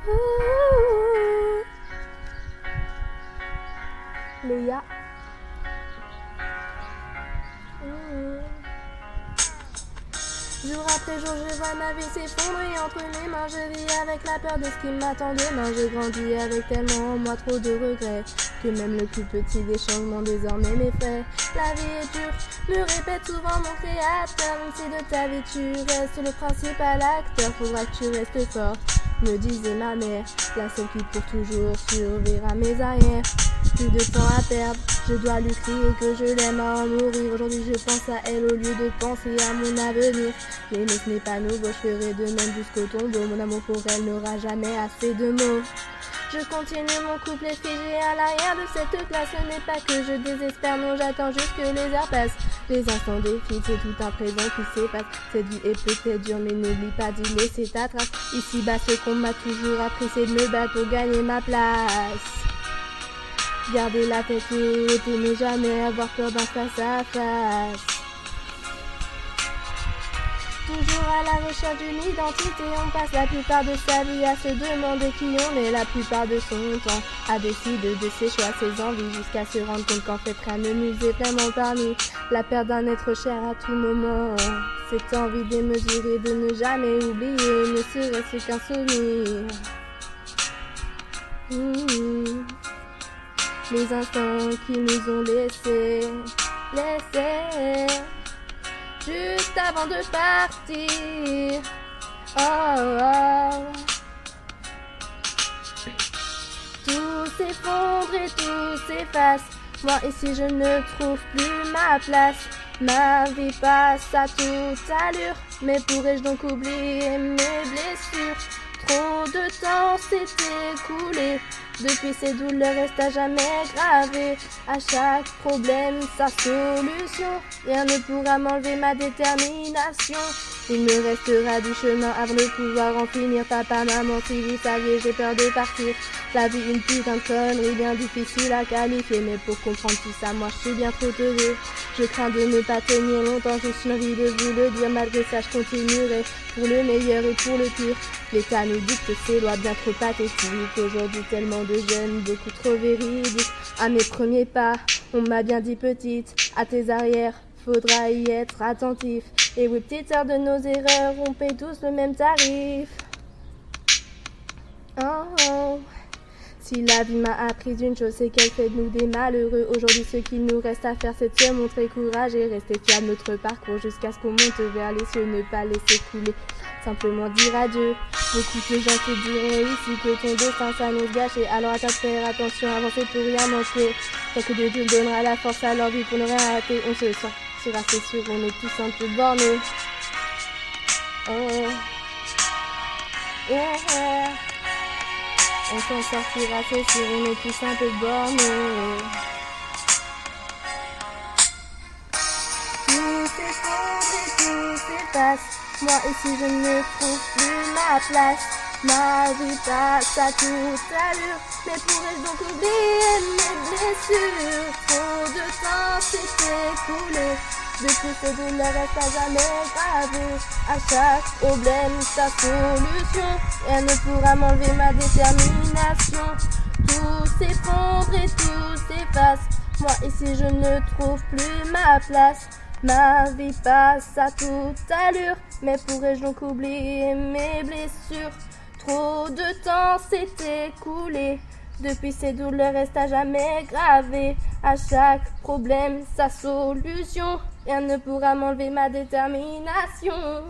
Ouh. Léa. Jour après jour, je vois ma vie s'effondrer entre mes mains. Je vis avec la peur de ce qui m'attend demain. Je grandis avec tellement en moi trop de regrets que même le plus petit des changements désormais m'effraie. La vie est dure, me répète souvent mon créateur. Même si de ta vie tu restes le principal acteur, faudra que tu restes fort, me disait ma mère, la seule qui pour toujours survivra mes arrières. Plus de temps à perdre, je dois lui crier que je l'aime à en mourir. Aujourd'hui je pense à elle au lieu de penser à mon avenir. Mais ce n'est pas nouveau, je ferai de même jusqu'au tombeau. Mon amour pour elle n'aura jamais assez de mots. Je continue mon couplet figé à l'arrière de cette classe. Ce n'est pas que je désespère, non, j'attends juste que les heures passent. Les instants défilent, c'est tout un présent qui s'efface. Cette vie est peut-être dure, mais n'oublie pas d'y laisser ta trace. Ici-bas, ce qu'on m'a toujours appris, c'est de me battre pour gagner ma place. Garder la tête haute et ne jamais avoir peur d'un face à face. Toujours à la recherche d'une identité, on passe la plupart de sa vie à se demander qui on est, la plupart de son temps à décider de ses choix, ses envies, jusqu'à se rendre compte qu'en fait rien ne nous est vraiment parmi. La perte d'un être cher à tout moment, cette envie démesurée de ne jamais oublier, ne serait-ce qu'un souvenir. Les instants qui nous ont laissés juste avant de partir. Oh, oh. Tout s'effondre et tout s'efface. Moi ici je ne trouve plus ma place. Ma vie passe à toute allure. Mais pourrais-je donc oublier mes blessures? Trop de temps s'est écoulé. Depuis ces douleurs restent à jamais gravées. À chaque problème sa solution. Rien ne pourra m'enlever ma détermination. Il me restera du chemin avant de pouvoir en finir. Papa, maman, si vous saviez, j'ai peur de partir. La vie une putain de connerie, bien difficile à qualifier. Mais pour comprendre tout ça, moi je suis bien trop teubé. Je crains de ne pas tenir longtemps, j'ai juste envie de vous le dire. Malgré ça, je continuerai pour le meilleur et pour le pire. L'État nous dicte ces lois bien trop pathétiques. Aujourd'hui, tellement de jeunes, beaucoup trop véridiques. À mes premiers pas, on m'a bien dit petite, à tes arrières, faudra y être attentif. Et oui, petite sœur de nos erreurs, on paye tous le même tarif. Oh, oh. Si la vie m'a appris une chose, c'est qu'elle fait de nous des malheureux. Aujourd'hui, ce qu'il nous reste à faire, c'est de se montrer courage et rester fiers de notre parcours jusqu'à ce qu'on monte vers les cieux, ne pas laisser couler. Simplement dire adieu. Beaucoup de gens te diront ici que ton destin s'annonce gâché. Alors à ta faire attention, avancer pour rien manquer. Tant que Dieu te donnera la force à leur vie pour ne rien rater, on se sentira, c'est sûr, on est tous un peu bornés. Oh, yeah. On s'en sortira, c'est sûr, on est tous un peu bornés. Tout s'effondre et tout s'efface. Moi ici je ne trouve plus ma place. Ma vie passe à toute allure. Mais pourrais-je donc oublier mes blessures? Trop de temps s'est écoulé. Depuis ces douleurs restent à jamais gravées. À chaque problème sa solution. Rien ne pourra m'enlever ma détermination. Tout s'effondre et tout s'efface. Moi ici je ne trouve plus ma place. Ma vie passe à toute allure. Mais pourrais-je donc oublier mes blessures? Trop de temps s'est écoulé. Depuis ces douleurs restent à jamais gravées. À chaque problème sa solution. Rien ne pourra m'enlever ma détermination.